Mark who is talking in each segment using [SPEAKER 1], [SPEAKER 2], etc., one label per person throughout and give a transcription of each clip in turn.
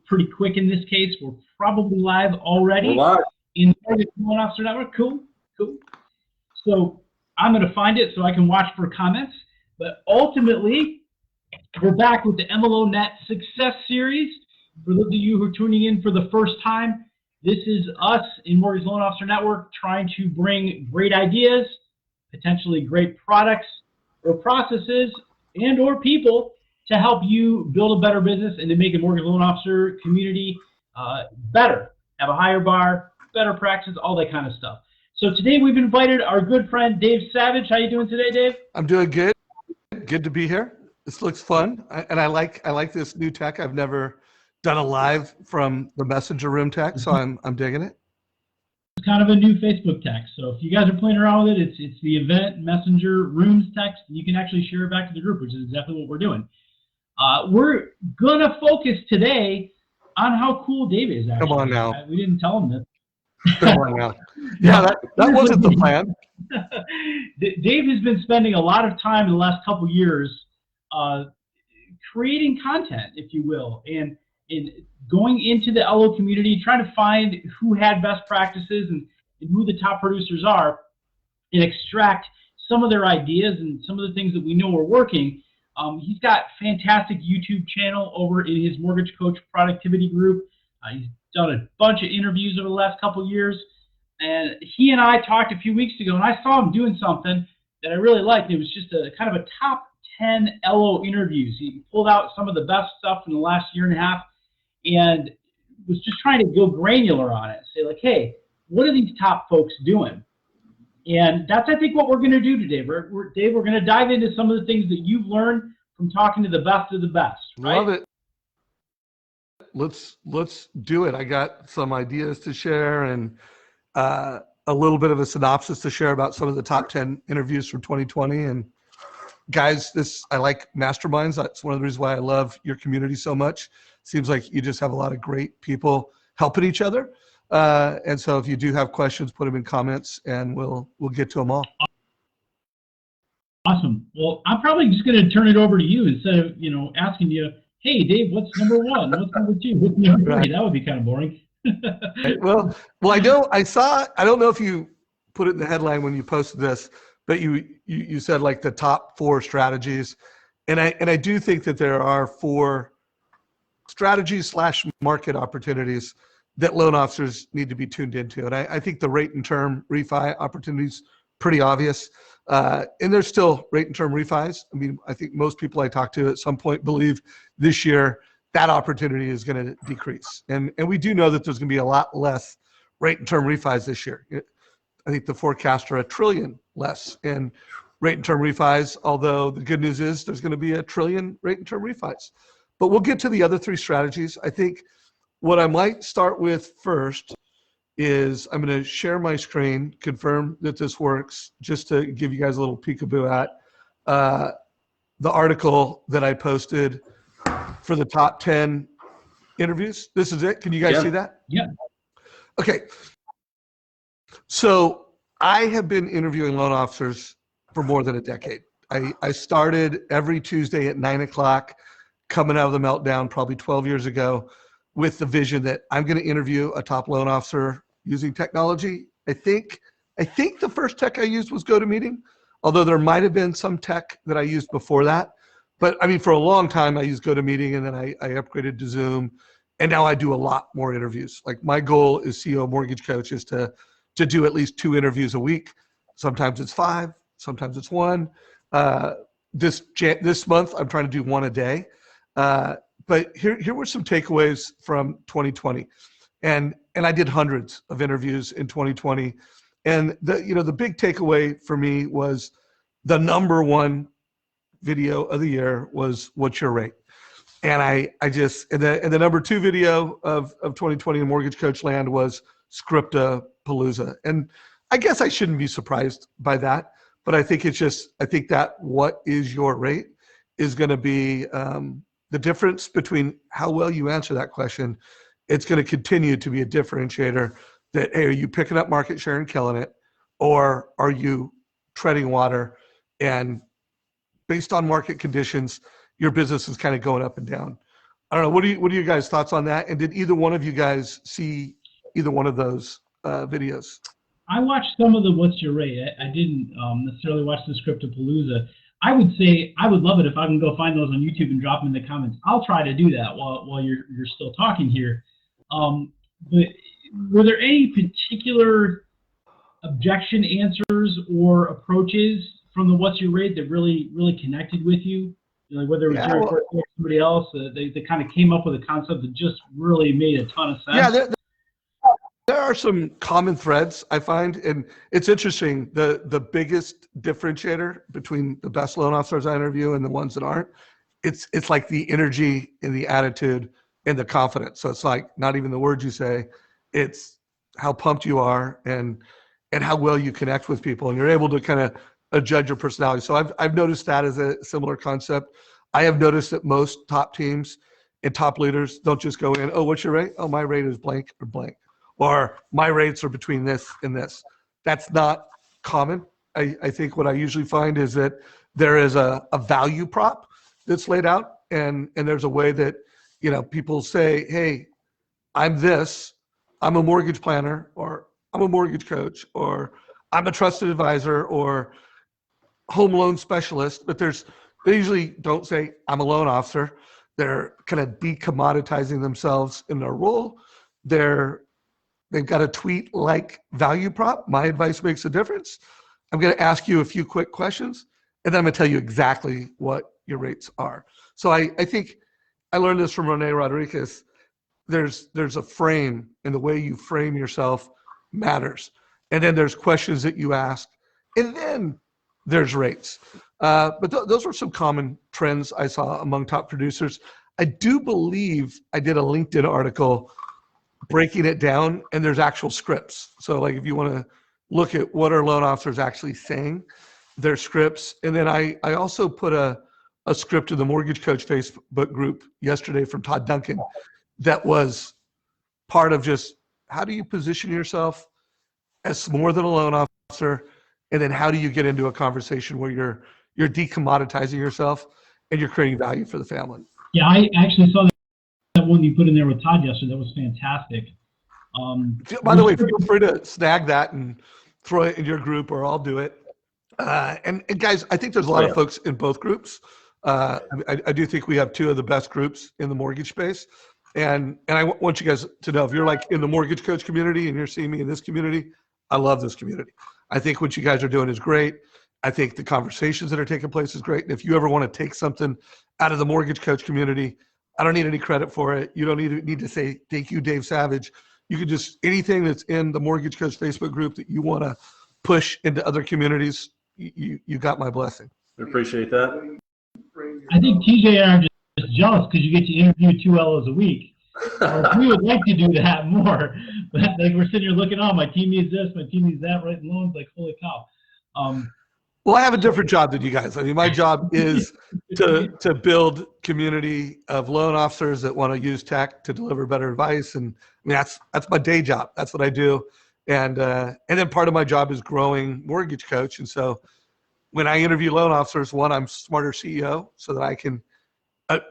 [SPEAKER 1] pretty quick in this case. We're probably live already.
[SPEAKER 2] We're live.
[SPEAKER 1] In the Mortgage Loan Officer Network. Cool. So I'm going to find it so I can watch for comments. But ultimately, we're back with the MLO Net Success Series. For those of you who are tuning in for the first time, this is us in Mortgage Loan Officer Network trying to bring great ideas, potentially great products or processes and or people to help you build a better business and to make a mortgage loan officer community better, have a higher bar, better practice, all that kind of stuff. So today we've invited our good friend Dave Savage. How you doing today, Dave?
[SPEAKER 3] I'm doing good. Good to be here. This looks fun, and I like this new tech. I've never done a live from the messenger room tech, so I'm digging it.
[SPEAKER 1] It's kind of a new Facebook text. So if you guys are playing around with it, it's the event messenger rooms text. You can actually share it back to the group, which is exactly what we're doing. We're gonna focus today on how cool Dave is. Actually.
[SPEAKER 3] Come on now.
[SPEAKER 1] We didn't tell him this.
[SPEAKER 3] Come on now. Yeah, that wasn't the plan.
[SPEAKER 1] Dave has been spending a lot of time in the last couple of years creating content, if you will, and in going into the LO community, trying to find who had best practices and who the top producers are, and extract some of their ideas and some of the things that we know are working. He's got fantastic YouTube channel over in his Mortgage Coach Productivity Group. He's done a bunch of interviews over the last couple of years. And he and I talked a few weeks ago, and I saw him doing something that I really liked. It was just a kind of a top 10 LO interviews. He pulled out some of the best stuff in the last year and a half and was just trying to go granular on it. Say like, hey, what are these top folks doing? And that's, I think, what we're going to do today. Dave, we're going to dive into some of the things that you've learned from talking to the best of the best. Right?
[SPEAKER 3] Love it. Let's do it. I got some ideas to share and a little bit of a synopsis to share about some of the top 10 interviews from 2020. And guys, I like masterminds. That's one of the reasons why I love your community so much. Seems like you just have a lot of great people helping each other. And so if you do have questions, put them in comments and we'll get to them all.
[SPEAKER 1] Awesome. Well, I'm probably just going to turn it over to you instead of, asking you, hey, Dave, what's number one? What's number two? What's number three?
[SPEAKER 3] Right.
[SPEAKER 1] That would be kind of boring.
[SPEAKER 3] Well, I don't know if you put it in the headline when you posted this, but you said like the top 4 strategies. And I do think that there are 4 strategies / market opportunities that loan officers need to be tuned into. And I think the rate and term refi opportunities pretty obvious. And there's still rate and term refis. I mean, I think most people I talk to at some point believe this year that opportunity is going to decrease. And we do know that there's going to be a lot less rate and term refis this year. I think the forecasts are $1 trillion less in rate and term refis, although the good news is there's going to be $1 trillion rate and term refis. But we'll get to the other 3 strategies. I think what I might start with first is I'm going to share my screen, confirm that this works, just to give you guys a little peekaboo at the article that I posted for the top 10 interviews. This is it. Can you guys see that?
[SPEAKER 1] Yeah.
[SPEAKER 3] Okay. So I have been interviewing loan officers for more than a decade. I started every Tuesday at 9 o'clock coming out of the meltdown probably 12 years ago with the vision that I'm going to interview a top loan officer using technology. I think the first tech I used was GoToMeeting, although there might have been some tech that I used before that. But I mean, for a long time, I used GoToMeeting, and then I upgraded to Zoom, and now I do a lot more interviews. Like my goal as CEO Mortgage Coach is to do at least 2 interviews a week. Sometimes it's 5, sometimes it's 1. This month, I'm trying to do 1 a day. But here were some takeaways from 2020, and I did hundreds of interviews in 2020, and the big takeaway for me was the number 1 video of the year was "What's your rate?" And the number 2 video of 2020 in Mortgage Coach land was Scriptapalooza, and I guess I shouldn't be surprised by that, but I think that what is your rate is going to be the difference between how well you answer that question. It's going to continue to be a differentiator that, hey, are you picking up market share and killing it? Or are you treading water and based on market conditions, your business is kind of going up and down? I don't know. What are you guys' thoughts on that? And did either one of you guys see either one of those videos?
[SPEAKER 1] I watched some of the What's Your Rate. I didn't necessarily watch the Scriptapalooza. I would say I would love it if I can go find those on YouTube and drop them in the comments. I'll try to do that while you're still talking here. But were there any particular objection answers or approaches from the What's Your Rate that really connected with you? Like whether it was Jerry or somebody else, they kind of came up with a concept that just really made a ton of sense.
[SPEAKER 3] Yeah, there are some common threads I find, and it's interesting. The biggest differentiator between the best loan officers I interview and the ones that aren't, it's like the energy and the attitude and the confidence. So it's like not even the words you say, it's how pumped you are and how well you connect with people, and you're able to kind of judge your personality. So I've noticed that as a similar concept. I have noticed that most top teams and top leaders don't just go in, oh, what's your rate? Oh, my rate is blank or blank. Or my rates are between this and this. That's not common. I think what I usually find is that there is a value prop that's laid out, and there's a way that, you know, people say, hey, I'm this, I'm a mortgage planner, or I'm a mortgage coach, or I'm a trusted advisor, or home loan specialist, but they usually don't say I'm a loan officer. They're kind of decommoditizing themselves in their role. They've got a tweet-like value prop. My advice makes a difference. I'm going to ask you a few quick questions, and then I'm going to tell you exactly what your rates are. So I think I learned this from Renee Rodriguez. There's a frame, and the way you frame yourself matters. And then there's questions that you ask, and then there's rates. But those were some common trends I saw among top producers. I do believe I did a LinkedIn article breaking it down, and there's actual scripts. So like if you want to look at what are loan officers actually saying, there's scripts. And then I also put a script in the Mortgage Coach Facebook group yesterday from Todd Duncan that was part of just how do you position yourself as more than a loan officer, and then how do you get into a conversation where you're decommoditizing yourself and you're creating value for the family.
[SPEAKER 1] Yeah, I actually saw that one you put in there with Todd yesterday. That was fantastic.
[SPEAKER 3] By the way, feel free to snag that and throw it in your group, or I'll do it. And guys, I think there's a lot of folks in both groups. I do think we have two of the best groups in the mortgage space. And I want you guys to know, if you're like in the mortgage coach community and you're seeing me in this community, I love this community. I think what you guys are doing is great. I think the conversations that are taking place is great. And if you ever want to take something out of the mortgage coach community, I don't need any credit for it. You don't need to say, thank you, Dave Savage. You can just, anything that's in the Mortgage Coach Facebook group that you want to push into other communities, you got my blessing.
[SPEAKER 2] I appreciate that.
[SPEAKER 1] I think TJ and I are just jealous because you get to interview 2 LOs a week. We would like to do that more. But like we're sitting here looking, oh, my team needs this, my team needs that, writing loans, like, holy cow.
[SPEAKER 3] Well, I have a different job than you guys. I mean, my job is to build community of loan officers that want to use tech to deliver better advice. And I mean, that's my day job. That's what I do. And then part of my job is growing Mortgage Coach. And so when I interview loan officers, one, I'm smarter CEO so that I can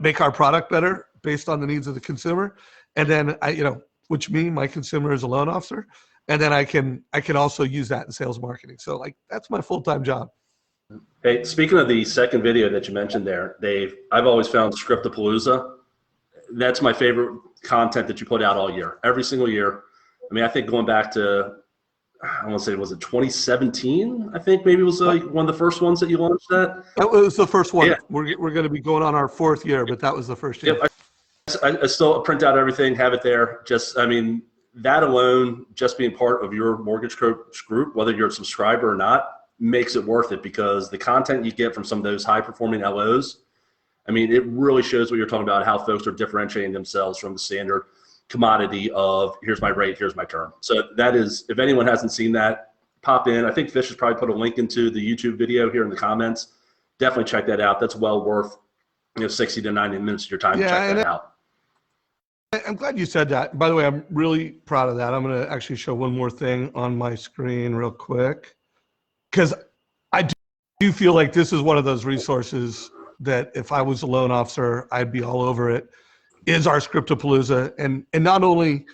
[SPEAKER 3] make our product better based on the needs of the consumer. And then my consumer is a loan officer. And then I can also use that in sales marketing. So like, that's my full-time job.
[SPEAKER 2] Hey, speaking of the second video that you mentioned there, Dave, I've always found Scriptapalooza. That's my favorite content that you put out all year, every single year. I mean, I think going back to, I want to say, was it 2017? I think maybe it was like one of the first ones that you launched that.
[SPEAKER 3] That was the first one.
[SPEAKER 2] Yeah.
[SPEAKER 3] We're going to be going on our 4th year, but that was the first year.
[SPEAKER 2] Yep, I still print out everything, have it there. Just, I mean, that alone, just being part of your Mortgage Coach group, whether you're a subscriber or not, makes it worth it, because the content you get from some of those high-performing LOs, I mean, it really shows what you're talking about, how folks are differentiating themselves from the standard commodity of here's my rate, here's my term. So that is, if anyone hasn't seen that, pop in. I think Fish has probably put a link into the YouTube video here in the comments. Definitely check that out. That's well worth 60 to 90 minutes of your time to check that out.
[SPEAKER 3] I'm glad you said that. By the way, I'm really proud of that. I'm going to actually show one more thing on my screen real quick, because I do feel like this is one of those resources that if I was a loan officer, I'd be all over it. is our Scriptapalooza. And not only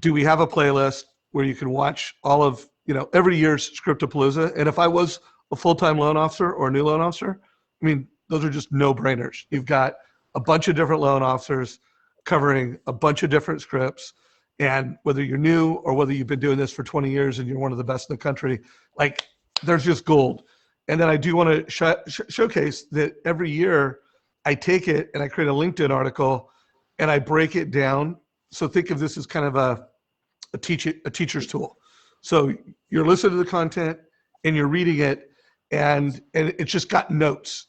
[SPEAKER 3] do we have a playlist where you can watch all of, every year's Scriptapalooza. And if I was a full-time loan officer or a new loan officer, I mean, those are just no-brainers. You've got a bunch of different loan officers covering a bunch of different scripts. And whether you're new or whether you've been doing this for 20 years and you're one of the best in the country, like, there's just gold. And then I do want to showcase that every year I take it and I create a LinkedIn article and I break it down. So think of this as kind of a teacher's tool. So you're listening to the content and you're reading it, and it's just got notes,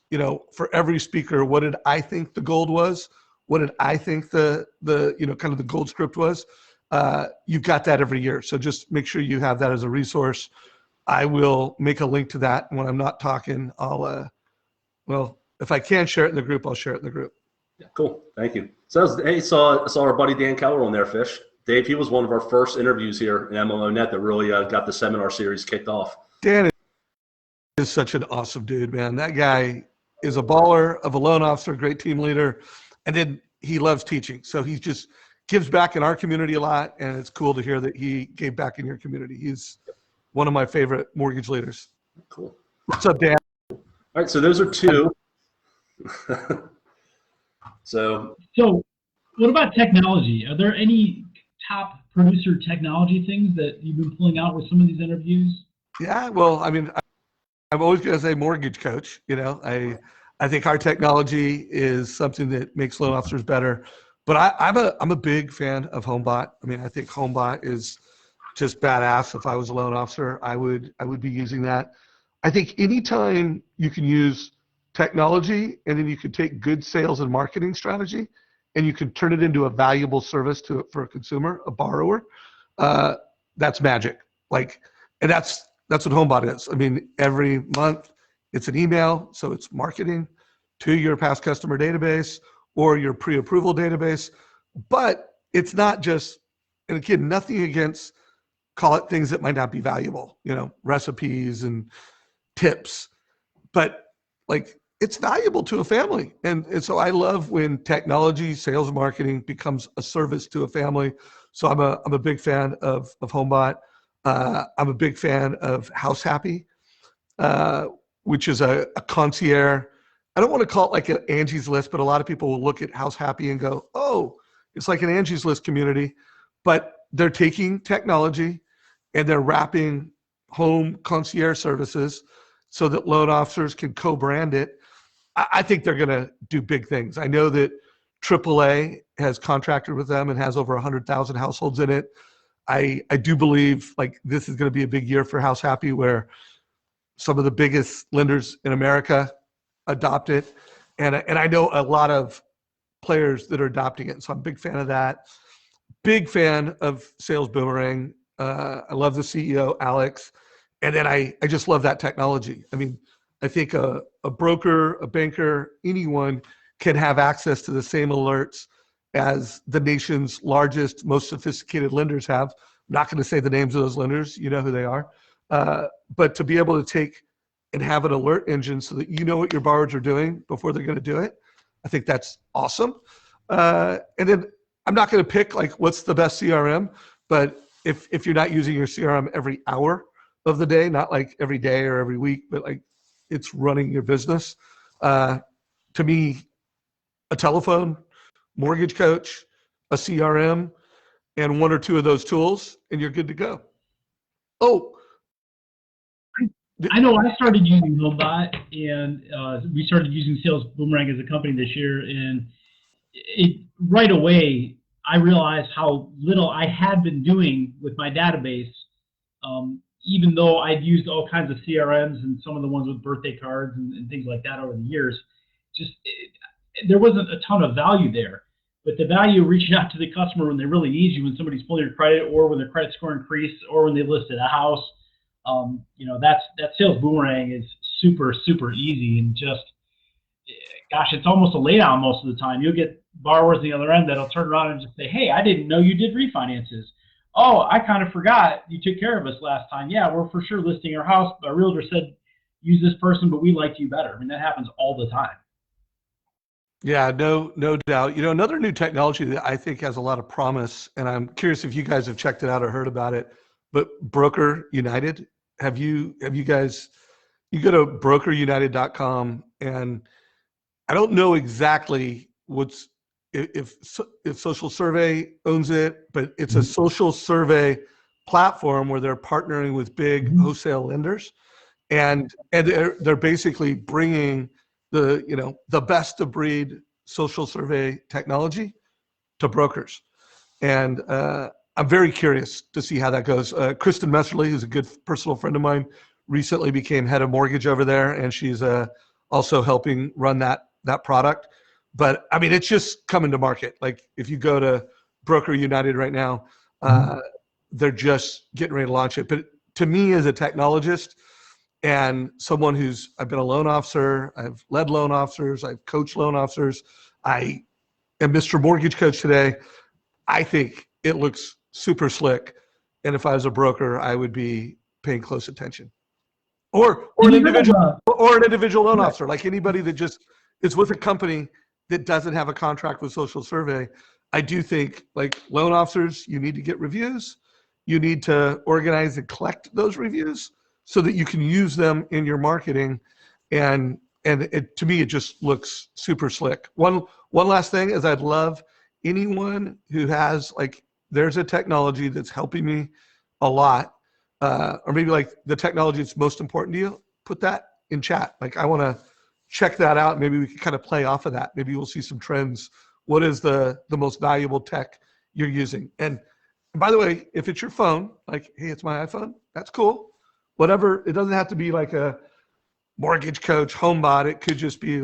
[SPEAKER 3] for every speaker. What did I think the gold was? What did I think the kind of the gold script was? You've got that every year. So just make sure you have that as a resource. I will make a link to that when I'm not talking. I'll, if I can share it in the group, I'll share it in the group.
[SPEAKER 2] Yeah, cool. Thank you. So, hey, saw our buddy Dan Keller on there, Fish. Dave, he was one of our first interviews here in MLO Net that really got the seminar series kicked off.
[SPEAKER 3] Dan is such an awesome dude, man. That guy is a baller of a loan officer, great team leader, and then he loves teaching. So he just gives back in our community a lot, and it's cool to hear that he gave back in your community. He's one of my favorite mortgage leaders.
[SPEAKER 2] Cool.
[SPEAKER 3] What's up, Dan?
[SPEAKER 2] All right, so those are two. So
[SPEAKER 1] what about technology? Are there any top producer technology things that you've been pulling out with some of these interviews?
[SPEAKER 3] Yeah, well, I mean, I'm always going to say mortgage coach. I think our technology is something that makes loan officers better. But I'm a big fan of HomeBot. I mean, I think HomeBot is just badass. If I was a loan officer, I would be using that. I think anytime you can use technology and then you can take good sales and marketing strategy and you can turn it into a valuable service for a consumer, a borrower, that's magic. And that's what HomeBot is. I mean, every month it's an email, so it's marketing to your past customer database or your pre-approval database. But it's not just, and again, nothing against, call it things that might not be valuable, recipes and tips, but it's valuable to a family. And so I love when technology, sales, and marketing becomes a service to a family. So I'm a big fan of HomeBot. I'm a big fan of House Happy, which is a concierge. I don't want to call it like an Angie's List, but a lot of people will look at House Happy and go, oh, it's like an Angie's List community. But they're taking technology and they're wrapping home concierge services so that loan officers can co-brand it. I think they're going to do big things. I know that AAA has contracted with them and has over 100,000 households in it. I do believe this is going to be a big year for House Happy, where some of the biggest lenders in America adopt it. And I know a lot of players that are adopting it. So I'm a big fan of that. Big fan of Sales Boomerang. I love the CEO, Alex. And then I just love that technology. I mean, I think a broker, a banker, anyone can have access to the same alerts as the nation's largest, most sophisticated lenders have. I'm not going to say the names of those lenders. You know who they are. But to be able to take and have an alert engine so that you know what your borrowers are doing before they're going to do it, I think that's awesome. And then I'm not going to pick what's the best CRM, but if you're not using your CRM every hour of the day, not every day or every week, but it's running your business. To me, a telephone, mortgage coach, a CRM, and one or two of those tools, and you're good to go. Oh,
[SPEAKER 1] I know I started using HomeBot, and we started using Sales Boomerang as a company this year, and right away I realized how little I had been doing with my database. Even though I'd used all kinds of CRMs and some of the ones with birthday cards and things like that over the years, there wasn't a ton of value there. But the value of reaching out to the customer when they really need you, when somebody's pulling your credit, or when their credit score increased, or when they listed a house, that Sales Boomerang is super, super easy, and gosh, it's almost a laydown most of the time. You'll get borrowers on the other end that'll turn around and just say, hey, I didn't know you did refinances. Oh, I kind of forgot you took care of us last time. Yeah, we're for sure listing our house. Our realtor said use this person, but we liked you better. I mean, that happens all the time.
[SPEAKER 3] Yeah, no doubt. Another new technology that I think has a lot of promise, and I'm curious if you guys have checked it out or heard about it, but Broker United, have you guys, you go to brokerunited.com, and I don't know exactly if Social Survey owns it, but it's a social survey platform where they're partnering with big wholesale lenders, and they're basically bringing the best of breed social survey technology to brokers. And I'm very curious to see how that goes. Kristen Messerly, who's a good personal friend of mine, recently became head of mortgage over there, and she's also helping run that product. But I mean, it's just coming to market. Like if you go to Broker United right now, they're just getting ready to launch it. But to me, as a technologist and someone I've been a loan officer, I've led loan officers, I've coached loan officers, I am Mr. Mortgage Coach today. I think it looks super slick. And if I was a broker, I would be paying close attention. Or an individual loan officer, like anybody that just is with a company that doesn't have a contract with Social Survey. I do think, like loan officers, you need to get reviews. You need to organize and collect those reviews so that you can use them in your marketing. And to me, it just looks super slick. One last thing is I'd love anyone who has, like, there's a technology that's helping me a lot, or maybe like the technology that's most important to you, put that in chat. Like, I want to check that out. Maybe we can kind of play off of that. Maybe we'll see some trends. What is the most valuable tech you're using? And by the way, if it's your phone, like, hey, it's my iPhone, that's cool. Whatever, it doesn't have to be like a Mortgage Coach HomeBot. It could just be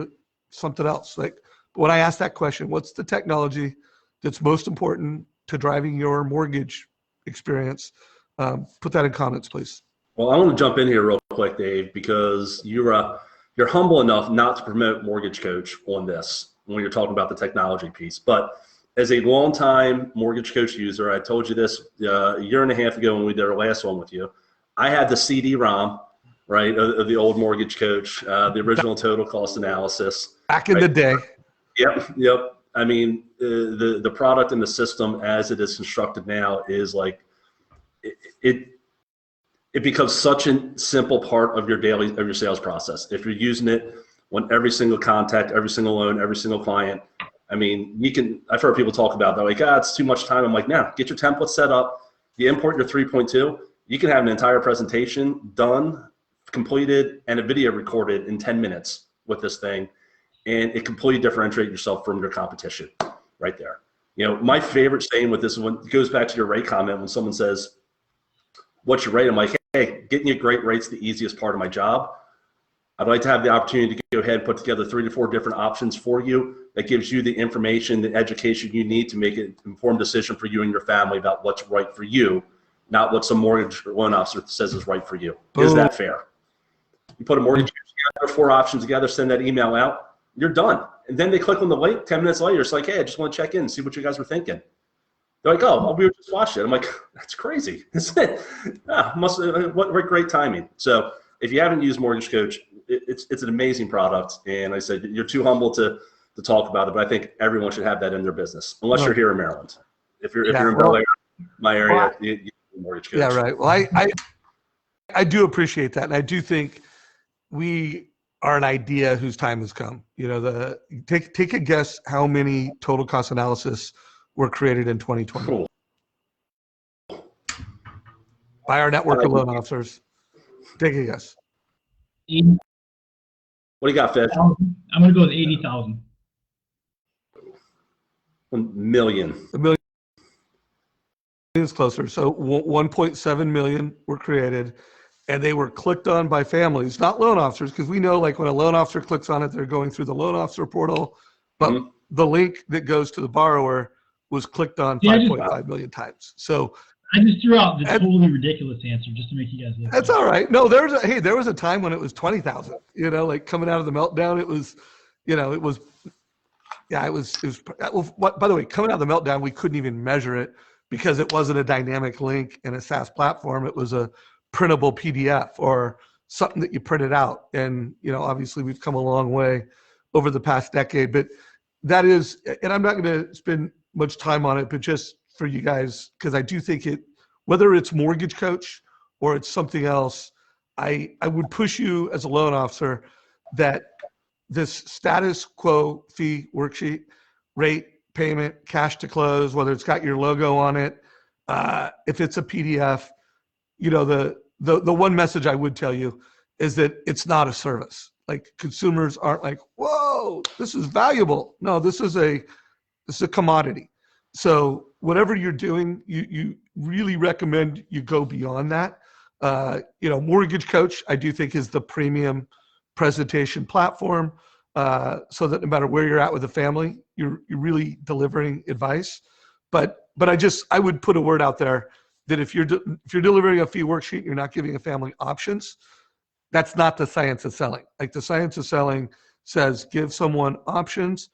[SPEAKER 3] something else. Like, when I ask that question, what's the technology that's most important to driving your mortgage experience? Put that in comments, please.
[SPEAKER 2] Well, I want to jump in here real quick, Dave, because you're humble enough not to promote Mortgage Coach on this when you're talking about the technology piece. But as a longtime Mortgage Coach user, I told you this a year and a half ago when we did our last one with you. I had the CD-ROM, right, of the old Mortgage Coach, the original total cost analysis.
[SPEAKER 3] Back in the day.
[SPEAKER 2] Yep. I mean, the product and the system as it is constructed now is like, it becomes such a simple part of your sales process. If you're using it on every single contact, every single loan, every single client, I mean, I've heard people talk about that, like, it's too much time. I'm like, no, get your template set up. You import your 3.2. You can have an entire presentation done, completed, and a video recorded in 10 minutes with this thing. And it completely differentiates yourself from your competition right there. My favorite saying with this one goes back to your rate comment. When someone says, what's your rate? I'm like, hey, getting you great rate's the easiest part of my job. I'd like to have the opportunity to go ahead and put together 3 to 4 different options for you that gives you the information, the education you need to make an informed decision for you and your family about what's right for you, not what some mortgage loan officer says is right for you. Boom. Is that fair? You put a mortgage together, 4 options together, send that email out, you're done. And then they click on the link 10 minutes later. It's like, hey, I just want to check in and see what you guys were thinking. They're like, oh, we just watched it. I'm like, that's crazy. What great timing. So if you haven't used Mortgage Coach, it's an amazing product. And I said, you're too humble to talk about it, but I think everyone should have that in their business, unless you're here in Maryland. If you're in Bel Air, my area, you need Mortgage Coach.
[SPEAKER 3] Yeah, right. Well, I do appreciate that. And I do think we are an idea whose time has come. Take a guess how many total cost analysis were created in 2020
[SPEAKER 2] cool.
[SPEAKER 3] by our network of loan officers. Take a guess.
[SPEAKER 1] 80.
[SPEAKER 2] What do you got, Fed?
[SPEAKER 1] I'm going to go with 80,000.
[SPEAKER 2] 1 million.
[SPEAKER 3] A million is closer. So 1.7 million were created, and they were clicked on by families, not loan officers, because we know, like, when a loan officer clicks on it, they're going through the loan officer portal, but the link that goes to the borrower was clicked on 5.5 million times. So
[SPEAKER 1] I just threw out the totally ridiculous answer just to make you guys look.
[SPEAKER 3] That's all right. No, there was a time when it was 20,000. Like coming out of the meltdown, it was. Well, by the way, coming out of the meltdown, we couldn't even measure it because it wasn't a dynamic link in a SaaS platform. It was a printable PDF or something that you printed out. And obviously, we've come a long way over the past decade. But that is, and I'm not going to spend much time on it, but just for you guys, because I do think whether it's Mortgage Coach or it's something else, I would push you as a loan officer that this status quo fee worksheet, rate, payment, cash to close, whether it's got your logo on it, if it's a PDF, the one message I would tell you is that it's not a service. Like, consumers aren't like, whoa, this is valuable. No, this is a commodity. So whatever you're doing, you really recommend you go beyond that. Mortgage Coach, I do think, is the premium presentation platform, so that no matter where you're at with the family, you're really delivering advice. But I would put a word out there that if you're delivering a fee worksheet, you're not giving a family options. That's not the science of selling. Like, the science of selling says give someone options.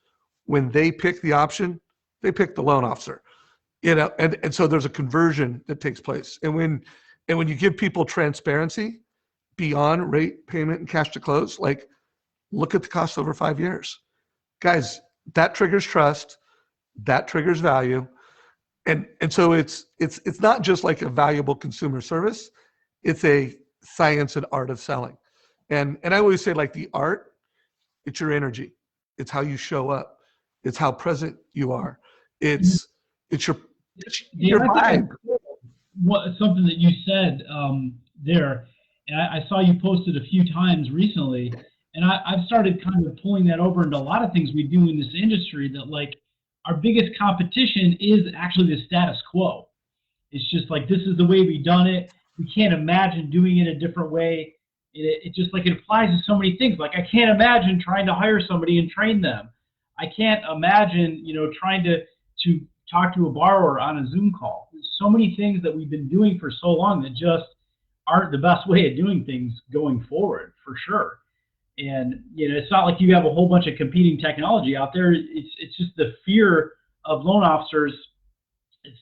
[SPEAKER 3] When they pick the option, they pick the loan officer. And so there's a conversion that takes place. And when you give people transparency beyond rate, payment, and cash to close, like, look at the cost over 5 years. Guys, that triggers trust, that triggers value. And so it's not just like a valuable consumer service, it's a science and art of selling. And I always say, like, the art, it's your energy. It's how you show up. It's how present you are. It's your vibe.
[SPEAKER 1] Something that you said there, and I saw you posted a few times recently, and I've started kind of pulling that over into a lot of things we do in this industry, that, like, our biggest competition is actually the status quo. It's just like, this is the way we've done it. We can't imagine doing it a different way. It just, like, it applies to so many things. Like, I can't imagine trying to hire somebody and train them. I can't imagine, trying to talk to a borrower on a Zoom call. There's so many things that we've been doing for so long that just aren't the best way of doing things going forward, for sure. And, it's not like you have a whole bunch of competing technology out there. It's just the fear of loan officers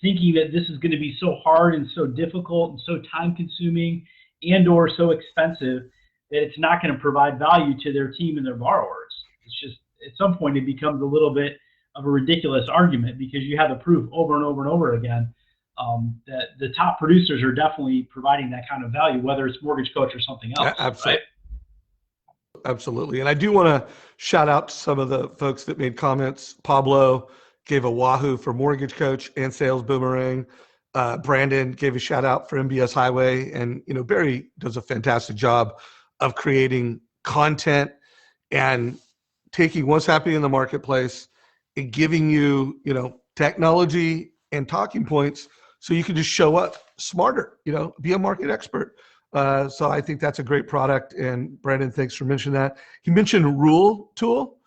[SPEAKER 1] thinking that this is going to be so hard and so difficult and so time consuming and or so expensive that it's not going to provide value to their team and their borrowers. It's just, at some point, it becomes a little bit of a ridiculous argument, because you have the proof over and over and over again that the top producers are definitely providing that kind of value, whether it's Mortgage Coach or something else.
[SPEAKER 3] Absolutely.
[SPEAKER 1] Right?
[SPEAKER 3] Absolutely. And I do want to shout out to some of the folks that made comments. Pablo gave a wahoo for Mortgage Coach and Sales Boomerang. Brandon gave a shout out for MBS Highway. And, Barry does a fantastic job of creating content and taking what's happening in the marketplace and giving you, technology and talking points so you can just show up smarter, be a market expert. So I think that's a great product. And Brandon, thanks for mentioning that. He mentioned Rule Tool.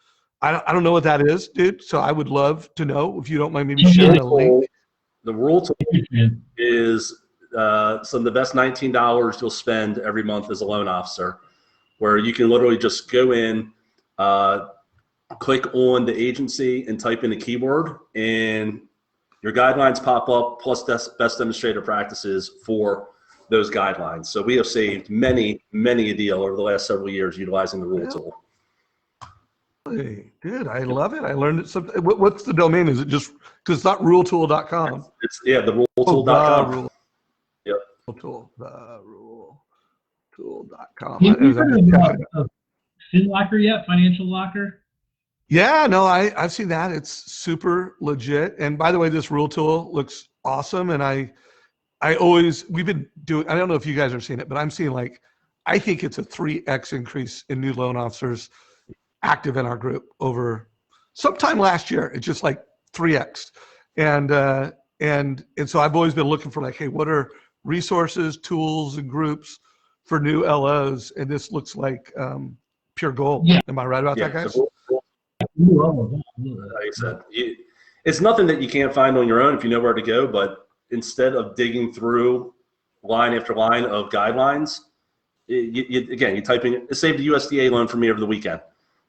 [SPEAKER 3] I don't know what that is, dude. So I would love to know, if you don't mind maybe sharing a link.
[SPEAKER 2] The Rule Tool is some of the best $19 you'll spend every month as a loan officer, where you can literally just go in, click on the agency and type in a keyword, and your guidelines pop up, plus best demonstrator practices for those guidelines. So we have saved many a deal over the last several years utilizing the Rule Tool.
[SPEAKER 3] Hey, dude, I love it. I learned it. What's the domain? Is it just, because it's not ruletool.com?
[SPEAKER 2] It's the ruletool.com.
[SPEAKER 3] Yep. Ruletool.com.
[SPEAKER 1] Have you heard of FinLocker yet? Financial Locker?
[SPEAKER 3] Yeah, no, I've seen that. It's super legit. And by the way, this Rule Tool looks awesome. And we've been doing, I don't know if you guys are seeing it, but I'm seeing, like, I think it's a 3x increase in new loan officers active in our group over sometime last year. It's just like 3x. And so I've always been looking for, like, hey, what are resources, tools, and groups for new LOs? And this looks like pure gold. Yeah. Am I right about that, guys?
[SPEAKER 2] Like I said, it's nothing that you can't find on your own if you know where to go, but instead of digging through line after line of guidelines, you type in, it saved a USDA loan for me over the weekend.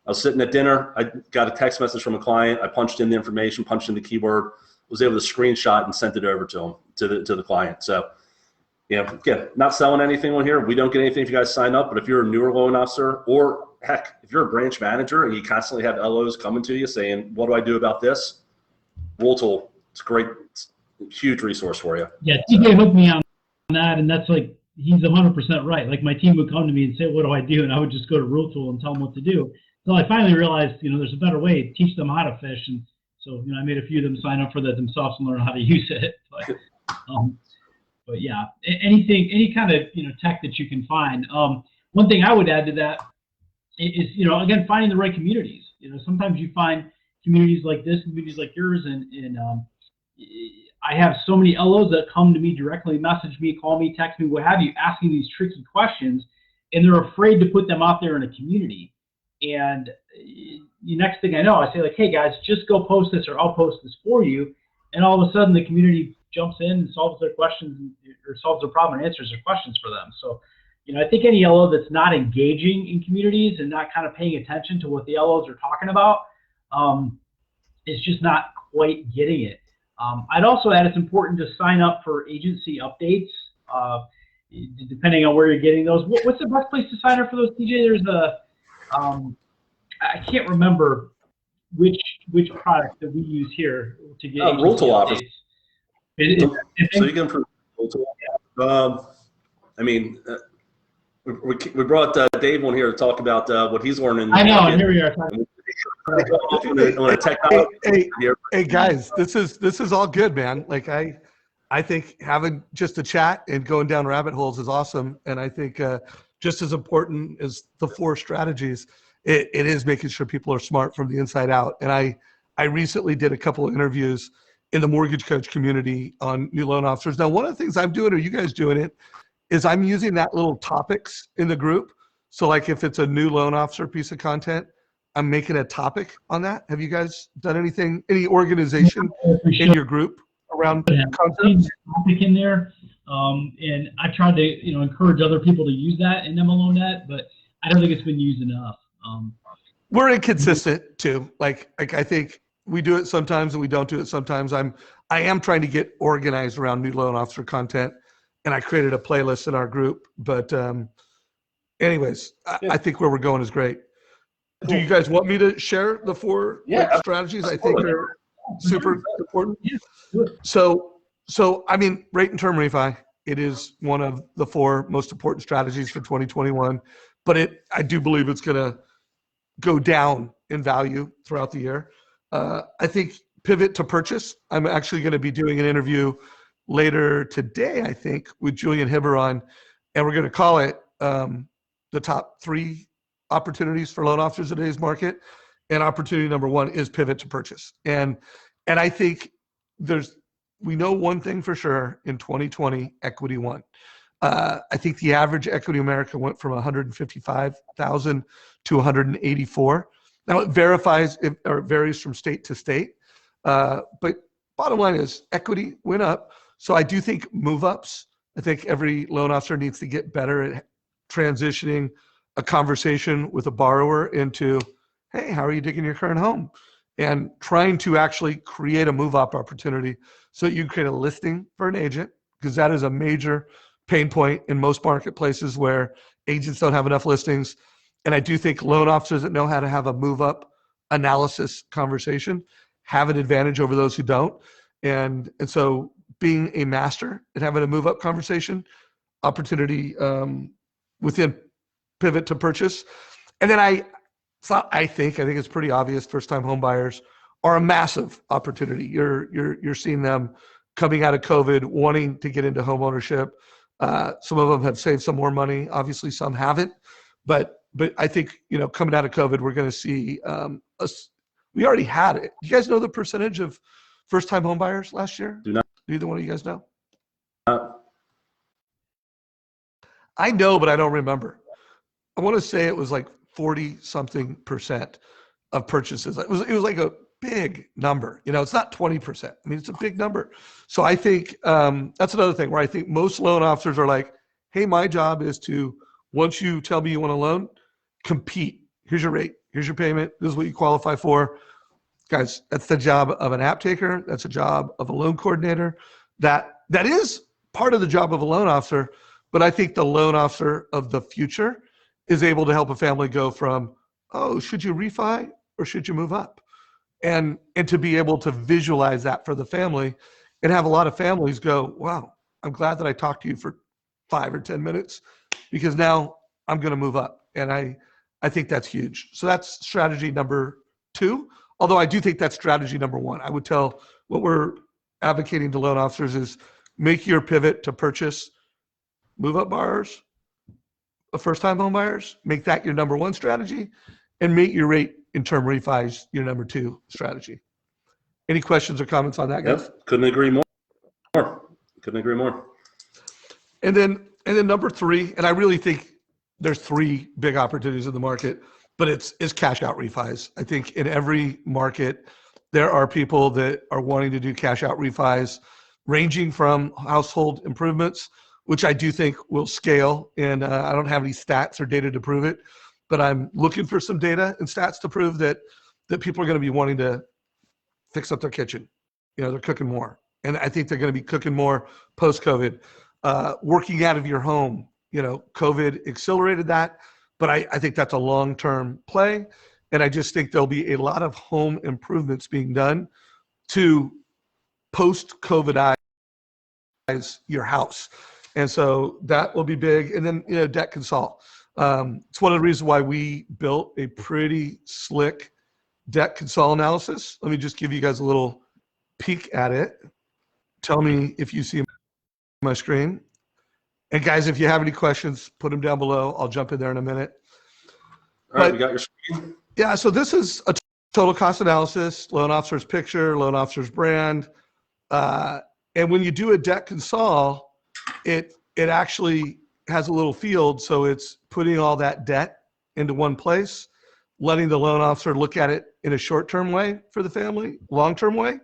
[SPEAKER 2] I was sitting at dinner. I got a text message from a client. I punched in the information, punched in the keyword, was able to screenshot and sent it over to him, to the client. So Again, not selling anything on here. We don't get anything if you guys sign up. But if you're a newer loan officer, or heck, if you're a branch manager and you constantly have LOs coming to you saying, "What do I do about this?" Rule Tool, it's great, it's a huge resource for you.
[SPEAKER 1] Yeah, TJ hooked me on that, and that's like, he's 100% right. Like, my team would come to me and say, "What do I do?" And I would just go to Rule Tool and tell them what to do. So I finally realized, there's a better way to teach them how to fish. And so, I made a few of them sign up for that themselves and learn how to use it. But yeah, any kind of, tech that you can find. One thing I would add to that is, again, finding the right communities. Sometimes you find communities like this, communities like yours, and I have so many LOs that come to me directly, message me, call me, text me, what have you, asking these tricky questions, and they're afraid to put them out there in a community. And the next thing I know, I say, like, "Hey guys, just go post this, or I'll post this for you." And all of a sudden the community jumps in and solves their questions, or solves their problem and answers their questions for them. So, I think any LO that's not engaging in communities and not kind of paying attention to what the LOs are talking about is just not quite getting it. I'd also add, it's important to sign up for agency updates, depending on where you're getting those. What's the best place to sign up for those, TJ? There's I can't remember which product that we use here to get
[SPEAKER 2] Rule Tool
[SPEAKER 1] updates.
[SPEAKER 2] So you can improve Rule Tool. We brought Dave on here to talk about what he's learning.
[SPEAKER 1] I know, and here we are.
[SPEAKER 3] Hey guys, this is all good, man. Like, I think having just a chat and going down rabbit holes is awesome, and I think just as important as the 4 strategies, it is making sure people are smart from the inside out. And I recently did a couple of interviews in the mortgage coach community on new loan officers. Now, one of the things I'm doing, or you guys doing it, is I'm using that little topics in the group. So like, if it's a new loan officer piece of content, I'm making a topic on that. Have you guys done anything, any organization in your group around concepts?
[SPEAKER 1] Topic in there, and I tried to encourage other people to use that in MLOnet, but I don't think it's been used enough.
[SPEAKER 3] We're inconsistent too. Like I think we do it sometimes and we don't do it sometimes. I am trying to get organized around new loan officer content, and I created a playlist in our group. But anyways, I think where we're going is great. Do you guys want me to share the 4 strategies I think are super important? So I mean, rate and term refi, it is one of the 4 most important strategies for 2021, but I do believe it's going to go down in value throughout the year. I think pivot to purchase. I'm actually going to be doing an interview later today, I think, with Julian Hibberon, and we're going to call it the top 3 opportunities for loan officers in today's market. And opportunity number 1 is pivot to purchase. And I think we know one thing for sure in 2020, equity won. I think the average equity in America went from 155,000 to 184. Now it varies from state to state. But bottom line is equity went up. So I do think move ups. I think every loan officer needs to get better at transitioning a conversation with a borrower into, "Hey, how are you digging your current home?" And trying to actually create a move up opportunity so you can create a listing for an agent, because that is a major pain point in most marketplaces where agents don't have enough listings. And I do think loan officers that know how to have a move up analysis conversation have an advantage over those who don't. And so being a master at having a move up conversation opportunity within pivot to purchase. And then I think it's pretty obvious first-time home buyers are a massive opportunity. You're seeing them coming out of COVID wanting to get into home ownership. Some of them have saved some more money. Obviously, some haven't. But I think coming out of COVID, we're going to see we already had it. Do you guys know the percentage of first-time home buyers last year?
[SPEAKER 2] Do not.
[SPEAKER 3] Do either one of you guys know? I know, but I don't remember. I want to say it was like 40-something% of purchases. It was like a big number. It's not 20%. I mean, it's a big number. So I think that's another thing where I think most loan officers are like, "Hey, my job is to, once you tell me you want a loan, compete. Here's your rate. Here's your payment. This is what you qualify for." Guys, that's the job of an app taker. That's a job of a loan coordinator. That is part of the job of a loan officer, but I think the loan officer of the future is able to help a family go from, oh, should you refi or should you move up? And to be able to visualize that for the family and have a lot of families go, wow, I'm glad that I talked to you for 5 or 10 minutes because now I'm going to move up. And I think that's huge. So that's strategy number 2. Although I do think that's strategy number 1. I would tell what we're advocating to loan officers is make your pivot to purchase move up borrowers, first time home buyers, make that your number 1 strategy, and make your rate in term refis your number 2 strategy. Any questions or comments on that, guys?
[SPEAKER 2] Yep, couldn't agree more. Couldn't agree more.
[SPEAKER 3] And then number 3, and I really think there's 3 big opportunities in the market, but it's cash out refis. I think in every market, there are people that are wanting to do cash out refis, ranging from household improvements, which I do think will scale. And I don't have any stats or data to prove it, but I'm looking for some data and stats to prove that people are going to be wanting to fix up their kitchen. You know, they're cooking more. And I think they're going to be cooking more post-COVID. Working out of your home, you know, COVID accelerated that, but I think that's a long-term play. And I just think there'll be a lot of home improvements being done to post-COVID your house. And so that will be big. And then, you know, debt consult. It's one of the reasons why we built a pretty slick debt consult analysis. Let me just give you guys a little peek at it. Tell me if you see my screen. And guys, if you have any questions, put them down below. I'll jump in there in a minute.
[SPEAKER 2] All right, we got your screen.
[SPEAKER 3] Yeah, so this is a total cost analysis, loan officer's picture, loan officer's brand. And when you do a debt consol, it actually has a little field. So it's putting all that debt into one place, letting the loan officer look at it in a short-term way for the family, long-term way,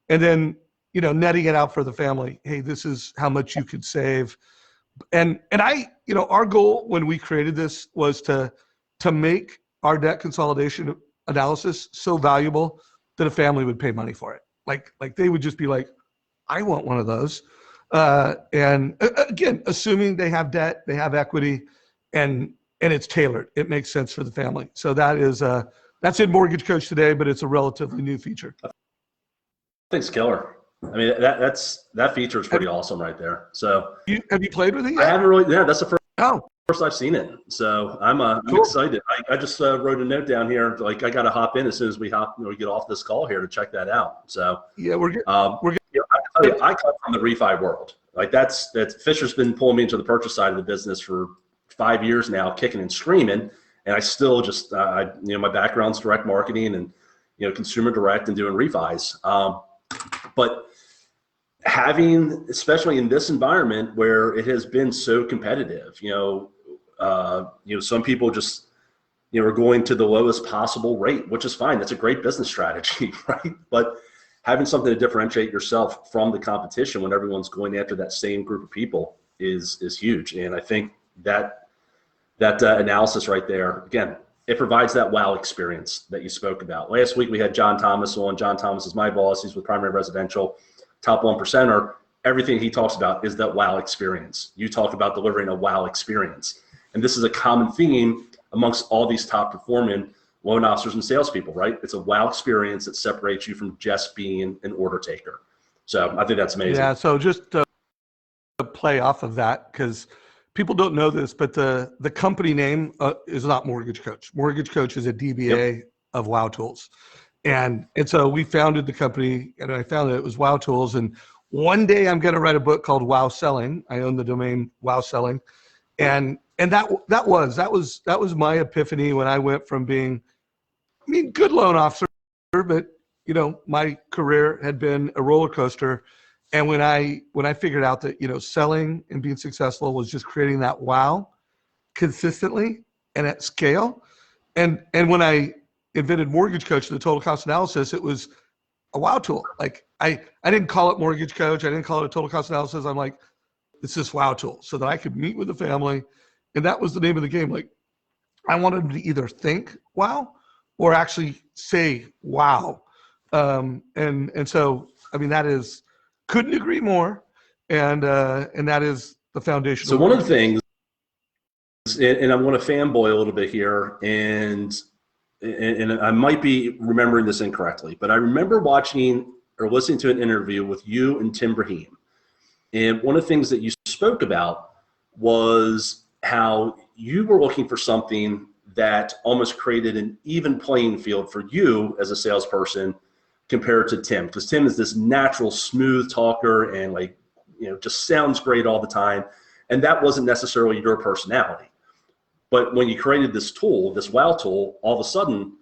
[SPEAKER 3] and then, you know, netting it out for the family. Hey, this is how much you could save. And I, you know, our goal when we created this was to make our debt consolidation analysis so valuable that a family would pay money for it. Like they would just be like, I want one of those. And again, assuming they have debt, they have equity, and it's tailored. It makes sense for the family. So that is that's in Mortgage Coach today, but it's a relatively new feature.
[SPEAKER 2] I think it's killer. I mean, that feature is pretty awesome right there. So
[SPEAKER 3] have you played with it yet?
[SPEAKER 2] I haven't really. Yeah, that's the first.
[SPEAKER 3] Oh.
[SPEAKER 2] First I've seen it, so I'm
[SPEAKER 3] Cool.
[SPEAKER 2] excited. I just wrote a note down here. Like I got to hop in as soon as we get off this call here to check that out. So
[SPEAKER 3] yeah, we're good.
[SPEAKER 2] You know, I come from the refi world. Like that's Fisher's been pulling me into the purchase side of the business for 5 years now, kicking and screaming, and I still just you know, my background's direct marketing and, you know, consumer direct and doing refis. But having, especially in this environment where it has been so competitive, you know, some people just, you know, are going to the lowest possible rate, which is fine. That's a great business strategy, right? But having something to differentiate yourself from the competition when everyone's going after that same group of people is huge. And I think that analysis right there, again, it provides that wow experience that you spoke about. Last week we had John Thomas on. John Thomas is my boss. He's with Primary Residential, top 1%er. Everything he talks about is that wow experience. You talk about delivering a wow experience. And this is a common theme amongst all these top performing loan officers and salespeople, right? It's a wow experience that separates you from just being an order taker. So I think that's amazing.
[SPEAKER 3] Yeah, so just to play off of that, because people don't know this, but the company name is not Mortgage Coach. Mortgage Coach is a DBA of Wow Tools. And so we founded the company, and I found that it was Wow Tools. And one day I'm going to write a book called Wow Selling. I own the domain Wow Selling. And that was my epiphany when I went from being, I mean, good loan officer, but you know, my career had been a roller coaster. And when I figured out that, you know, selling and being successful was just creating that wow consistently and at scale. And when I invented Mortgage Coach, the total cost analysis, it was a wow tool. Like I didn't call it Mortgage Coach. I didn't call it a total cost analysis. I'm like, it's this wow tool so that I could meet with the family. And that was the name of the game. Like I wanted them to either think wow or actually say wow. And so, I mean, that is, couldn't agree more. and that is the foundation.
[SPEAKER 2] So one of the things, and I'm going to fanboy a little bit here, and I might be remembering this incorrectly, but I remember watching or listening to an interview with you and Tim Brahim. And one of the things that you spoke about was how you were looking for something that almost created an even playing field for you as a salesperson compared to Tim, because Tim is this natural, smooth talker and just sounds great all the time. And that wasn't necessarily your personality. But when you created this tool, this WOW tool, all of a sudden,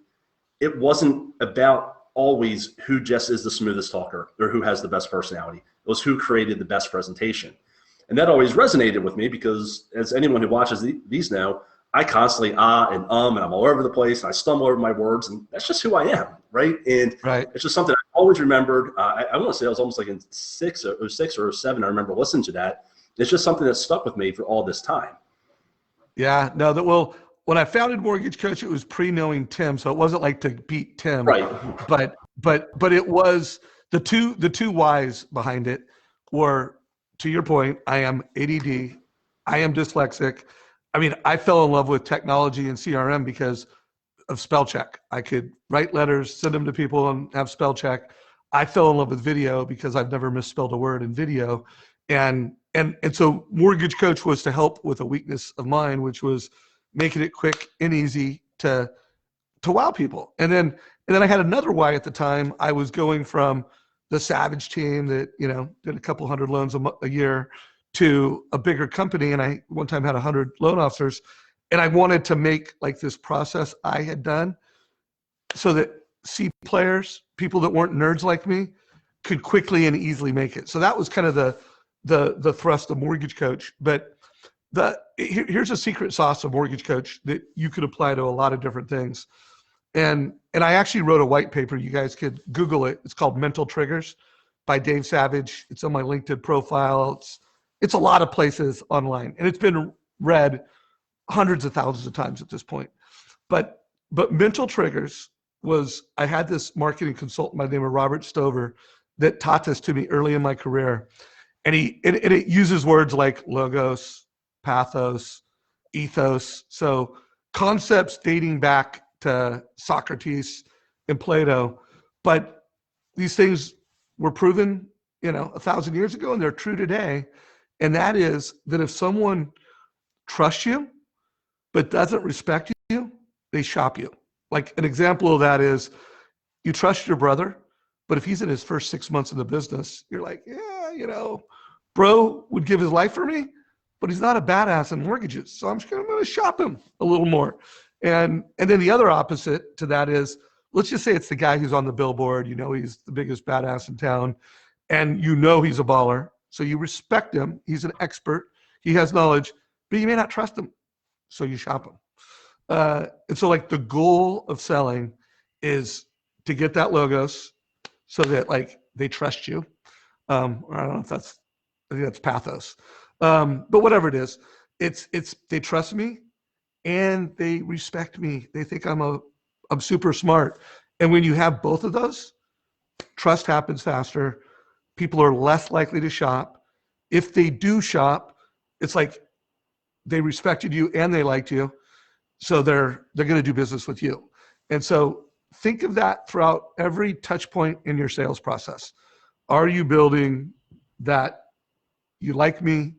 [SPEAKER 2] it wasn't about always who just is the smoothest talker or who has the best personality. It was who created the best presentation. And that always resonated with me because, as anyone who watches these know, I constantly and I'm all over the place. And I stumble over my words, and that's just who I am, right? And It's just something I always remembered. I want to say I was almost like in 06 or 07. I remember listening to that. It's just something that stuck with me for all this time.
[SPEAKER 3] Yeah, no, when I founded Mortgage Coach, it was pre-knowing Tim, so it wasn't like to beat Tim,
[SPEAKER 2] right?
[SPEAKER 3] But it was the two whys behind it were, to your point, I am ADD, I am dyslexic. I mean, I fell in love with technology and CRM because of spell check. I could write letters, send them to people, and have spell check. I fell in love with video because I've never misspelled a word in video, and so Mortgage Coach was to help with a weakness of mine, which was making it quick and easy to wow people. And then I had another why at the time. I was going from the Savage team that did a couple hundred loans a year to a bigger company, and I one time had 100 loan officers, and I wanted to make like this process I had done so that C players, people that weren't nerds like me, could quickly and easily make it. So that was kind of the thrust of Mortgage Coach. But here's a secret sauce of Mortgage Coach that you could apply to a lot of different things. And I actually wrote a white paper. You guys could Google it. It's called Mental Triggers by Dave Savage. It's on my LinkedIn profile. It's a lot of places online, and it's been read hundreds of thousands of times at this point. But Mental Triggers was, I had this marketing consultant by the name of Robert Stover that taught this to me early in my career. And it uses words like logos, pathos, ethos. So concepts dating back to Socrates and Plato. But these things were proven, 1,000 years ago, and they're true today. And that is that if someone trusts you, but doesn't respect you, they shop you. Like an example of that is you trust your brother, but if he's in his first 6 months in the business, you're like, yeah, bro would give his life for me, but he's not a badass in mortgages. So I'm going to shop him a little more. And then the other opposite to that is, let's just say it's the guy who's on the billboard, he's the biggest badass in town, and he's a baller. So you respect him. He's an expert. He has knowledge, but you may not trust him. So you shop him. And so like the goal of selling is to get that logos so that like they trust you. Or I don't know if I think that's pathos. But whatever it is, it's they trust me and they respect me. They think I'm super smart. And when you have both of those, trust happens faster. People are less likely to shop. If they do shop, it's like they respected you and they liked you. So they're going to do business with you. And so think of that throughout every touch point in your sales process. Are you building that you like me,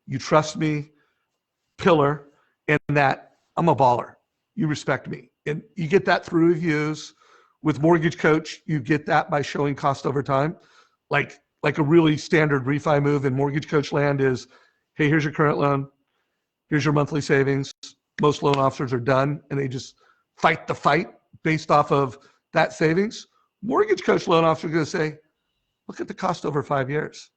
[SPEAKER 3] you trust me pillar, and that I'm a baller, you respect me? And you get that through reviews. With Mortgage Coach, you get that by showing cost over time. Like a really standard refi move in Mortgage Coach land is, hey, here's your current loan. Here's your monthly savings. Most loan officers are done, and they just fight the fight based off of that savings. Mortgage Coach loan officer is going to say, look at the cost over 5 years.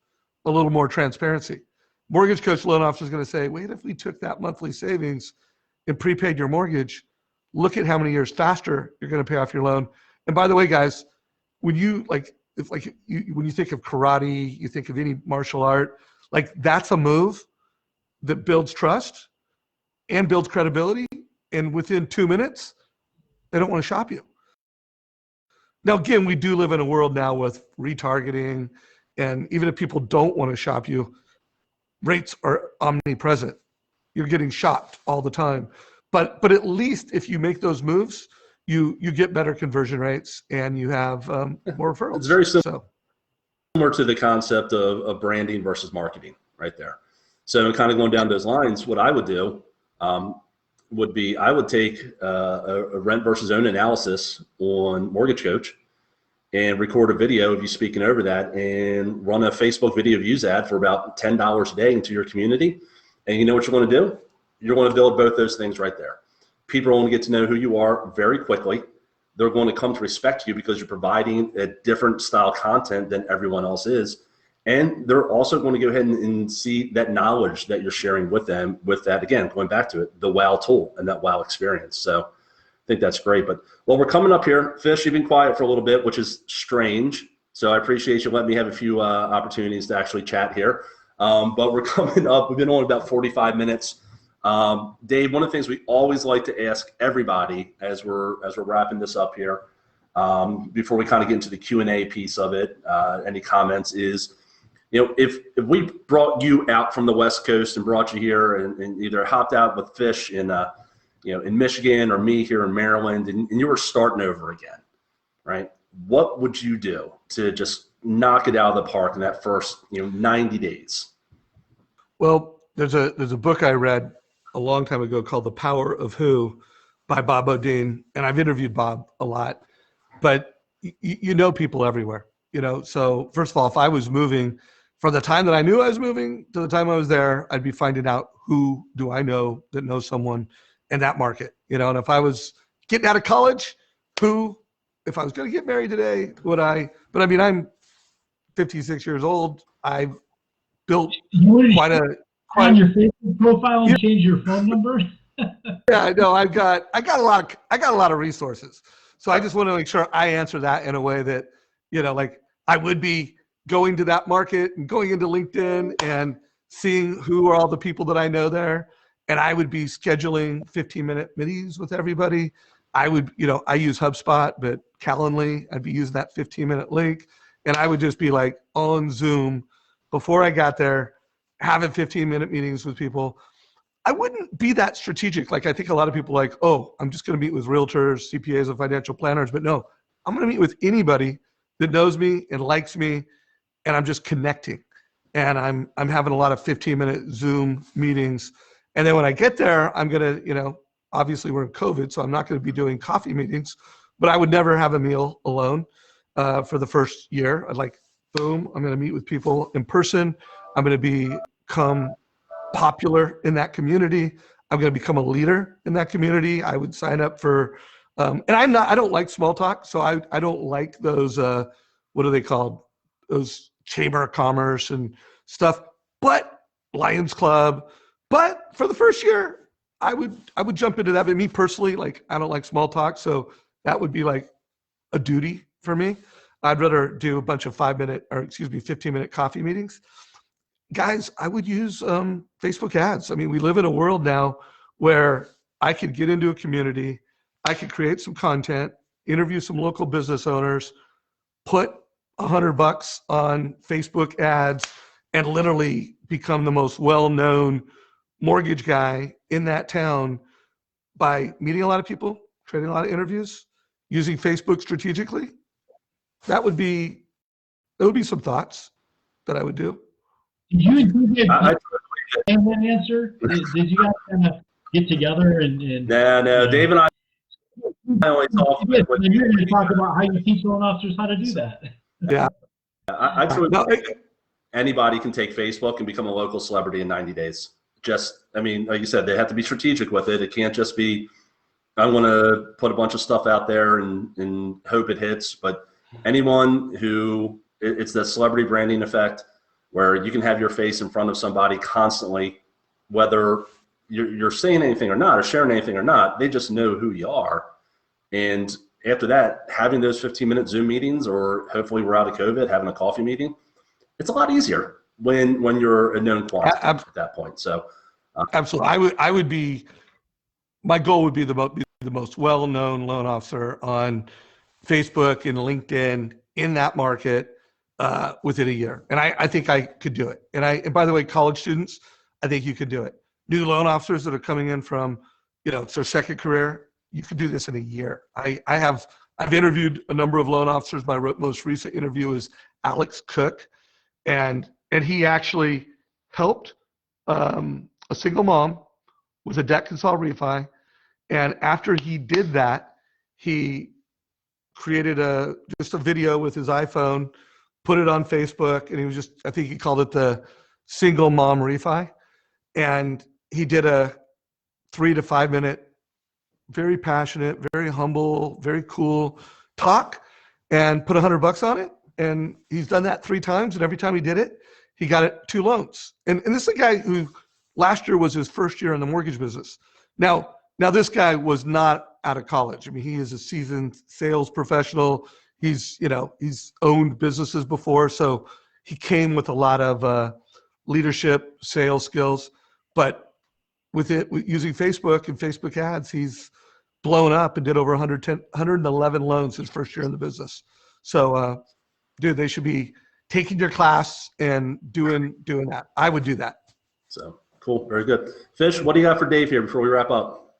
[SPEAKER 3] A little more transparency. Mortgage Coach loan officer is going to say, wait, if we took that monthly savings and prepaid your mortgage, look at how many years faster you're going to pay off your loan. And by the way, guys, when you when you think of karate, you think of any martial art, like that's a move that builds trust and builds credibility. And within 2 minutes, they don't want to shop you. Now, again, we do live in a world now with retargeting And even if people don't want to shop you, rates are omnipresent. You're getting shopped all the time. But at least if you make those moves, you get better conversion rates and you have more referrals.
[SPEAKER 2] It's very similar to the concept of branding versus marketing right there. So kind of going down those lines, what I would do would be I would take a rent versus own analysis on Mortgage Coach and record a video of you speaking over that and run a Facebook video views ad for about $10 a day into your community. And you know what you're going to do? You're going to build both those things right there. People are going to get to know who you are very quickly. They're going to come to respect you because you're providing a different style content than everyone else is. And they're also going to go ahead and see that knowledge that you're sharing with them with that, again, going back to it, the wow tool and that wow experience. So I think that's great. But well, we're coming up here. Fish, you've been quiet for a little bit, which is strange. So I appreciate you letting me have a few opportunities to actually chat here. But we're coming up. We've been on about 45 minutes. Dave, one of the things we always like to ask everybody as we're wrapping this up here, before we kind of get into the Q&A piece of it, any comments is, you know, if we brought you out from the West Coast and brought you here and either hopped out with Fish in you know, in Michigan or me here in Maryland, and you were starting over again, right? What would you do to just knock it out of the park in that first, you know, 90 days?
[SPEAKER 3] Well, there's a book I read a long time ago called The Power of Who by Bob Odin. And I've interviewed Bob a lot, but you know people everywhere, you know? So first of all, if I was moving from the time that I knew I was moving to the time I was there, I'd be finding out who do I know that knows someone in that market, you know? And if I was getting out of college, if I was going to get married today, but I mean, I'm 56 years old. I've built quite
[SPEAKER 1] on your Facebook profile and change your phone number.
[SPEAKER 3] Yeah, I know. I got a lot of resources. So I just want to make sure I answer that in a way that, you know, like I would be going to that market and going into LinkedIn and seeing who are all the people that I know there. And I would be scheduling 15-minute meetings with everybody. I would, you know, I use HubSpot, but Calendly, I'd be using that 15-minute link. And I would just be like on Zoom before I got there, having 15-minute meetings with people. I wouldn't be that strategic. Like I think a lot of people like, oh, I'm just going to meet with realtors, CPAs, and financial planners. But no, I'm going to meet with anybody that knows me and likes me, and I'm just connecting. And I'm having a lot of 15-minute Zoom meetings. And then when I get there, I'm going to, you know, obviously we're in COVID, so I'm not going to be doing coffee meetings, but I would never have a meal alone for the first year. I'd like, boom, I'm going to meet with people in person. I'm going to become popular in that community. I'm going to become a leader in that community. I would sign up for, and I don't like small talk. So I don't like those, what are they called? Those Chamber of Commerce and stuff, but Lions Club. But for the first year, I would jump into that. But me personally, like I don't like small talk. So that would be like a duty for me. I'd rather do a bunch of 15-minute coffee meetings. Guys, I would use Facebook ads. I mean, we live in a world now where I could get into a community, I could create some content, interview some local business owners, put $100 on Facebook ads, and literally become the most well-known mortgage guy in that town by meeting a lot of people, creating a lot of interviews, using Facebook strategically. That would be some thoughts that I would do.
[SPEAKER 1] Did you and DJ have that answer? Did you guys kind of get together and
[SPEAKER 2] No, Dave and I only talk.
[SPEAKER 1] You're going to talk about how you teach loan officers how to do that.
[SPEAKER 3] Yeah.
[SPEAKER 2] I anybody can take Facebook and become a local celebrity in 90 days. Just, I mean, like you said, they have to be strategic with it. It can't just be, I'm going to put a bunch of stuff out there and hope it hits. But anyone who, it's the celebrity branding effect where you can have your face in front of somebody constantly, whether you're saying anything or not, or sharing anything or not, they just know who you are. And after that, having those 15-minute Zoom meetings, or hopefully we're out of COVID, having a coffee meeting, it's a lot easier when you're a known quantity at that point. So
[SPEAKER 3] absolutely. I would be, my goal would be the most well-known loan officer on Facebook and LinkedIn in that market. within a year. And I think I could do it. And by the way, college students, I think you could do it. New loan officers that are coming in from, it's their second career, you could do this in a year. I've interviewed a number of loan officers. My most recent interview is Alex Cook, and he actually helped a single mom with a debt consol refi. And after he did that, he created just a video with his iPhone, put it on Facebook, and he was I think he called it the single mom refi. And he did a 3 to 5 minute, very passionate, very humble, very cool talk, and put $100 on it. And he's done that 3 times. And every time he did it, he got it 2 loans. And this is a guy who last year was his first year in the mortgage business. Now this guy was not out of college. I mean, he is a seasoned sales professional. He's owned businesses before. So he came with a lot of leadership, sales skills, but using Facebook and Facebook ads, he's blown up and did over 111 loans his first year in the business. So, dude, they should be taking your class and doing that. I would do that. So
[SPEAKER 2] cool. Very good. Fish, what do you got for Dave here before we wrap up?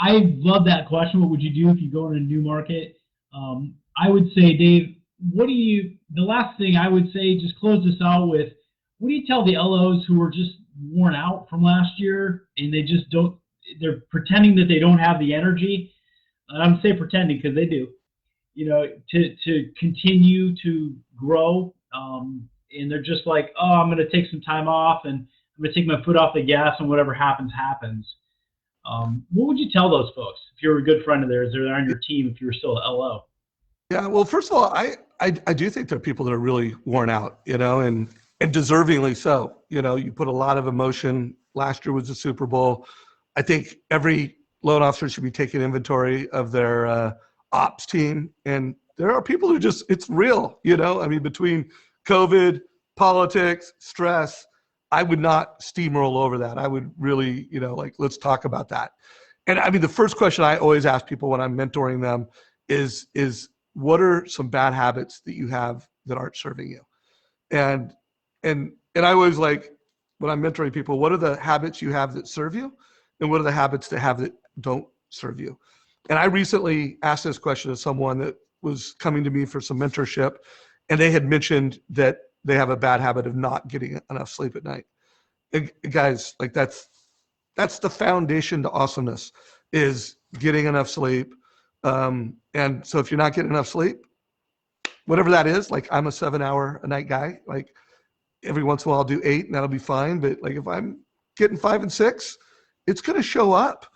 [SPEAKER 1] I love that question. What would you do if you go in a new market? I would say, Dave, the last thing I would say, just close this out with, what do you tell the LOs who are just worn out from last year and they're pretending that they don't have the energy? And I'm saying pretending because they do, to continue to grow. And they're just like, oh, I'm going to take some time off and I'm going to take my foot off the gas and whatever happens, happens. What would you tell those folks if you're a good friend of theirs, they're on your team, if you're still an LO?
[SPEAKER 3] Yeah, well, first of all, I do think there are people that are really worn out, and deservingly so. You put a lot of emotion. Last year was the Super Bowl. I think every loan officer should be taking inventory of their ops team. And there are people who it's real, I mean, between COVID, politics, stress, I would not steamroll over that. I would really, let's talk about that. And I mean, the first question I always ask people when I'm mentoring them is what are some bad habits that you have that aren't serving you? And I always when I'm mentoring people, what are the habits you have that serve you? And what are the habits that don't serve you? And I recently asked this question to someone that was coming to me for some mentorship, and they had mentioned that they have a bad habit of not getting enough sleep at night. And guys, that's the foundation to awesomeness, is getting enough sleep. And so if you're not getting enough sleep, whatever that is, I'm a 7-hour a night guy, every once in a while I'll do 8 and that'll be fine. But if I'm getting 5 and 6, it's going to show up.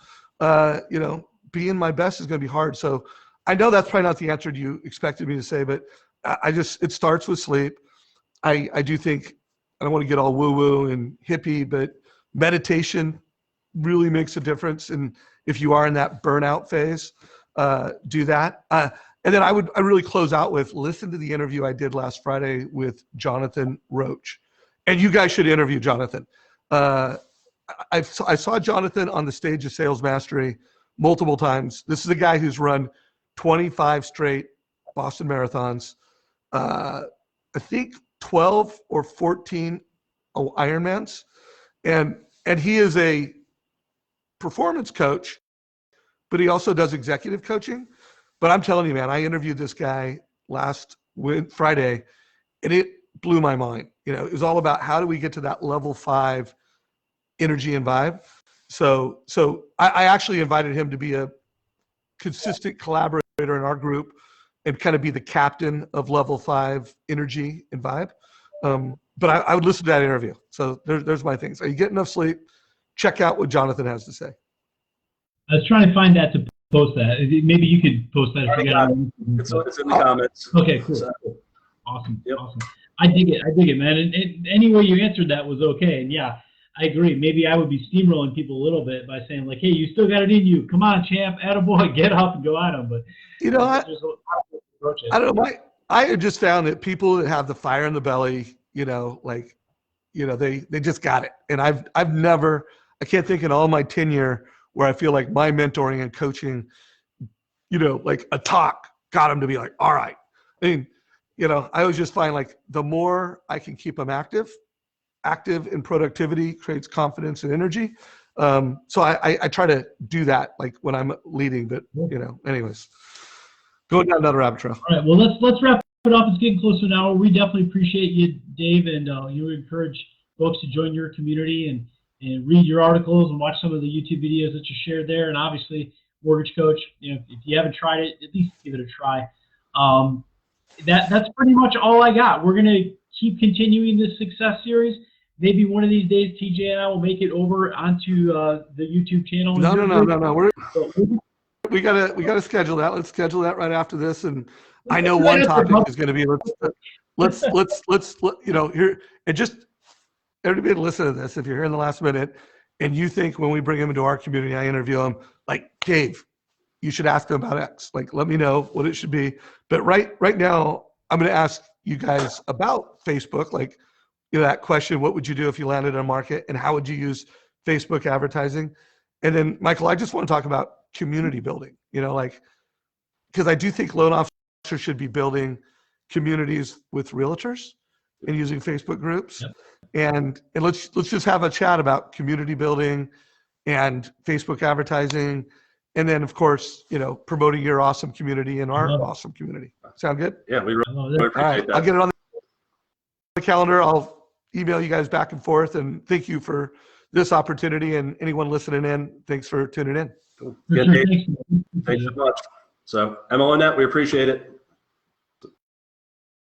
[SPEAKER 3] Being my best is going to be hard. So I know that's probably not the answer you expected me to say, but it starts with sleep. I do think, I don't want to get all woo-woo and hippie, but meditation really makes a difference. And if you are in that burnout phase, do that. And then I really close out with, listen to the interview I did last Friday with Jonathan Roach. And you guys should interview Jonathan. I saw Jonathan on the stage of Sales Mastery multiple times. This is a guy who's run 25 straight Boston marathons. I think 12 or 14 Ironmans. And he is a performance coach, but he also does executive coaching. But I'm telling you, man, I interviewed this guy last Friday, and it blew my mind. It was all about how do we get to that level 5 energy and vibe. So I actually invited him to be a consistent collaborator in our group and kind of be the captain of level 5 energy and vibe. But I would listen to that interview. So there's my things. Are you getting enough sleep? Check out what Jonathan has to say.
[SPEAKER 1] I was trying to find that to post that. Maybe you could post that if you got it.
[SPEAKER 2] It's in the comments.
[SPEAKER 1] Okay, cool. Awesome. Yep. Awesome. I dig it, man. And any way you answered that was okay. And yeah, I agree. Maybe I would be steamrolling people a little bit by saying hey, you still got it in you. Come on, champ, attaboy, get up and go at them. But I don't know. I have just found that people that have the fire in the belly, they just got it. And I can't think in all my tenure where I feel like my mentoring and coaching, a talk got them to be all right. I mean,
[SPEAKER 3] you know, I always just find like the more I can keep them active in productivity creates confidence and energy. So I try to do that like when I'm leading, but you know, anyways, going down another rabbit trail.
[SPEAKER 1] All right, well, let's wrap it up. It's getting close to an hour. We definitely appreciate you, Dave, and you encourage folks to join your community and read your articles and watch some of the YouTube videos that you shared there. And obviously, Mortgage Coach, you know, if you haven't tried it, at least give it a try. That's pretty much all I got. We're gonna keep continuing this success series. Maybe one of these days, TJ and I will make it over onto the YouTube channel.
[SPEAKER 3] No. We gotta schedule that. Let's schedule that right after this. And I know one topic is going to be let's you know, here and just everybody listen to this. If you're here in the last minute and you think when we bring him into our community, I interview him like, Dave, you should ask him about X. Like, let me know what it should be. But right now, I'm going to ask you guys about Facebook. Like, you know, that question, what would you do if you landed in a market and how would you use Facebook advertising? And then Michael, I just want to talk about community building, you know, like, because I do think loan officers should be building communities with realtors and using Facebook groups.
[SPEAKER 1] Yep.
[SPEAKER 3] And let's just have a chat about community building and Facebook advertising. And then of course, you know, promoting your awesome community and our awesome community. Sound good?
[SPEAKER 2] Yeah, we really appreciate that.
[SPEAKER 3] I'll get it on the calendar. I'll email you guys back and forth, and thank you for this opportunity, and anyone listening in, thanks for tuning in.
[SPEAKER 2] Cool. Yeah, Dave, thanks so much. So MLO Net, we appreciate it.